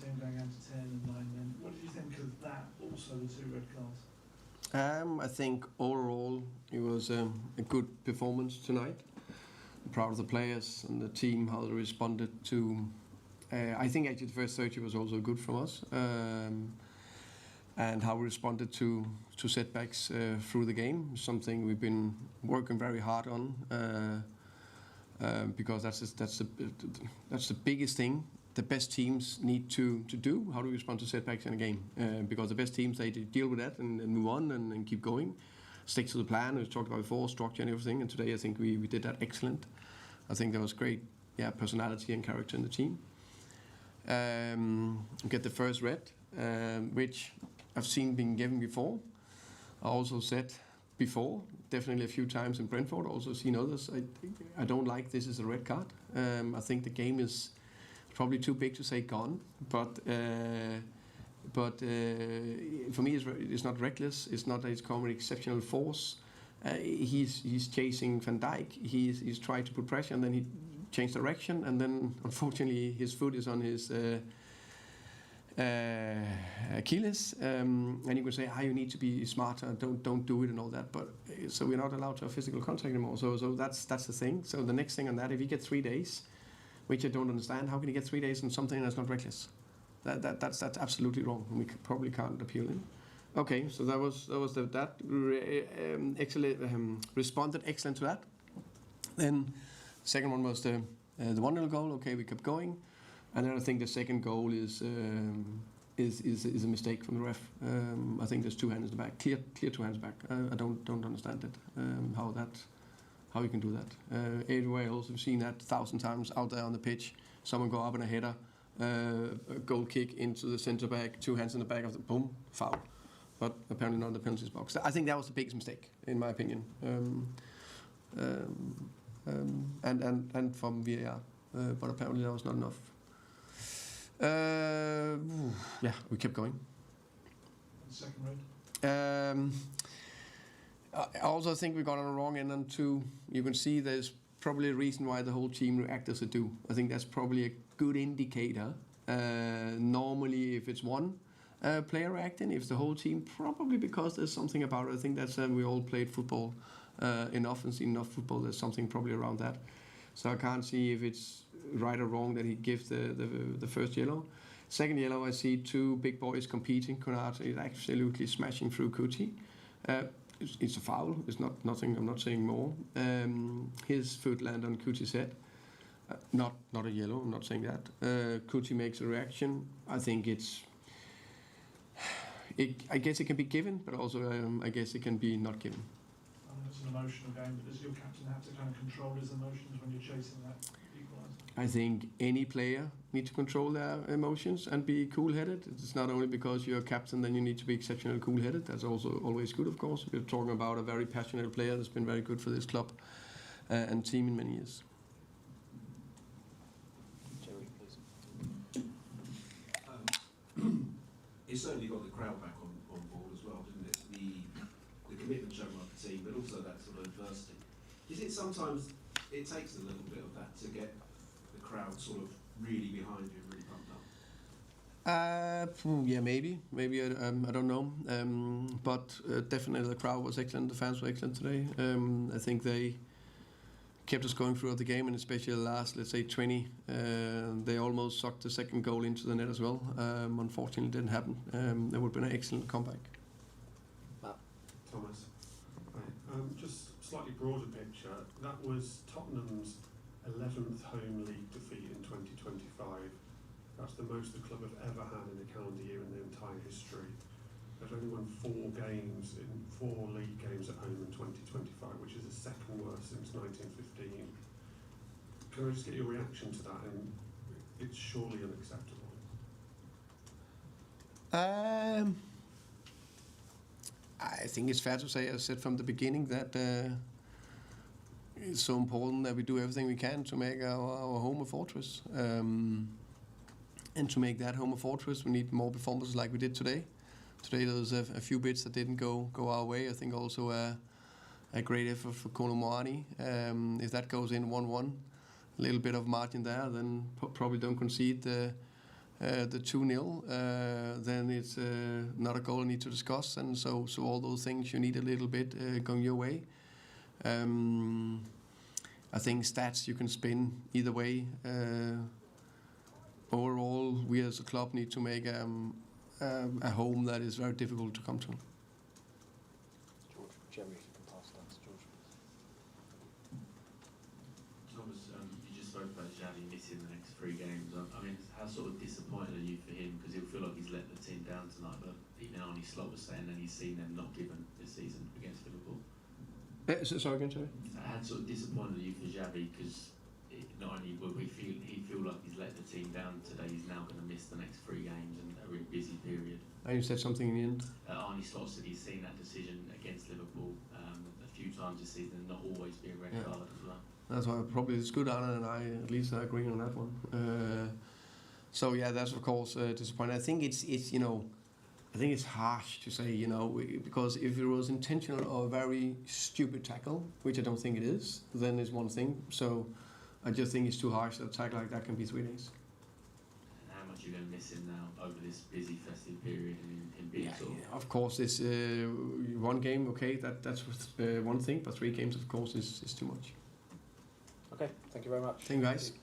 team going out to 10 and 9 men. What did you think of that? Also, the 2 red cards. I think overall it was a good performance tonight. I'm proud of the players and the team, how they responded to. I think actually the first 30 was also good from us, and how we responded to setbacks through the game. Something we've been working very hard on, because that's the biggest thing. The best teams need to do. How do we respond to setbacks in a game? Because the best teams, they deal with that and move on and keep going. Stick to the plan. We talked about before, structure and everything. And today I think we did that excellent. I think there was great personality and character in the team. Get the first red, which I've seen being given before. I also said before, definitely a few times in Brentford, also seen others. I don't like this as a red card. I think the game is probably too big to say gone, but for me it's not reckless. It's not that it's come with exceptional force. He's chasing Van Dijk. He's trying to put pressure, and then he changed direction, and then unfortunately his foot is on his Achilles, and you can say, you need to be smarter, don't do it and all that, but so we're not allowed to have physical contact anymore. So that's the thing. So the next thing on that, if you get 3 days, which I don't understand, how can you get 3 days on something that's not reckless? That's absolutely wrong. We probably can't appeal it. Okay, so that was excellent. Responded excellent to that. Then second one was the 1-0 goal. Okay, we kept going. And then I think the second goal is a mistake from the ref. I think there's 2 hands in the back, clear 2 hands back. I don't understand it. How you can do that. Everywhere I also seen that 1,000 times out there on the pitch. Someone go up in a header, a goal kick into the centre back, 2 hands in the back of the boom, foul. But apparently not in the penalties box. I think that was the biggest mistake in my opinion. And from VAR, but apparently that was not enough. We kept going. Second red. I also think we got on the wrong end on 2. You can see there's probably a reason why the whole team reacted as they do. I think that's probably a good indicator. Normally, if it's one player reacting, if it's the whole team, probably because there's something about it. I think that's we all played football enough and seen enough football. There's something probably around that. So I can't see if it's right or wrong that he gives the first yellow. Second yellow, I see 2 big boys competing. Konate is absolutely smashing through Kuti. It's a foul. It's not nothing. I'm not saying more. His foot landed on Kuti's head. Not a yellow. I'm not saying that. Kuti makes a reaction. I think I guess it can be given, but also I guess it can be not given. It's an emotional game, but does your captain have to kind of control his emotions when you're chasing that equaliser? I think any player needs to control their emotions and be cool-headed. It's not only because you're a captain then you need to be exceptionally cool-headed. That's also always good, of course. We're talking about a very passionate player that's been very good for this club and team in many years. Jerry, please. It certainly got the crowd back on board as well, didn't it? The commitment shown by the team, but also that sort of adversity. Is it sometimes it takes a little bit of that to get the crowd sort of really behind you, really pumped up? Yeah, maybe I don't know, but definitely the crowd was excellent. The fans were excellent today. I think they kept us going throughout the game, and especially the last, let's say, 20. They almost sucked the second goal into the net as well. Unfortunately, it didn't happen. That would have been an excellent comeback. Thomas. Right. Just slightly broader picture. That was Tottenham's 11th home league defeat in 2025. That's the most the club have ever had in a calendar year in their entire history. They've only won 4 league games at home in 2025, which is the second worst since 1915. Can I just get your reaction to that? And it's surely unacceptable. I think it's fair to say, as I said from the beginning, that it's so important that we do everything we can to make our home a fortress. And to make that home a fortress, we need more performances like we did today. Today there was a few bits that didn't go our way. I think also a great effort for Kolo Muani. If that goes in 1-1, a little bit of margin there, then probably don't concede the 2-0, then it's not a goal I need to discuss, and so all those things you need a little bit going your way. I think stats you can spin either way. Overall, we as a club need to make a home that is very difficult to come to. George, Jeremy, if you can pass down to George. Thomas, you just spoke about Xavi missing the next 3 games. I mean, how sort of disappointed are you for him? Because he'll feel like he's let the team down tonight, but even Arnie Slot was saying that he's seen them not given this season against Liverpool. Sorry again, sorry. How sort of disappointed are you for Xavi? Because not only will he feel like he's let the team down today, he's now going to miss the next 3 games and a really busy period. And you said something in the end. Arnie Slot said he's seen that decision against Liverpool a few times this season, and not always being red card as well. That's why probably it's good, Anna and I at least are agreeing on that one. So yeah, that's of course disappointing. I think it's you know, I think it's harsh to say, you know, because if it was intentional or a very stupid tackle, which I don't think it is, then it's one thing. So I just think it's too harsh that a tackle like that can be 3 days. And how much you're going to miss him now over this busy festive period in being sort of... Of course, this 1 game, okay, that's one thing, but 3 games, of course, is too much. Okay, thank you very much. Thank you, guys.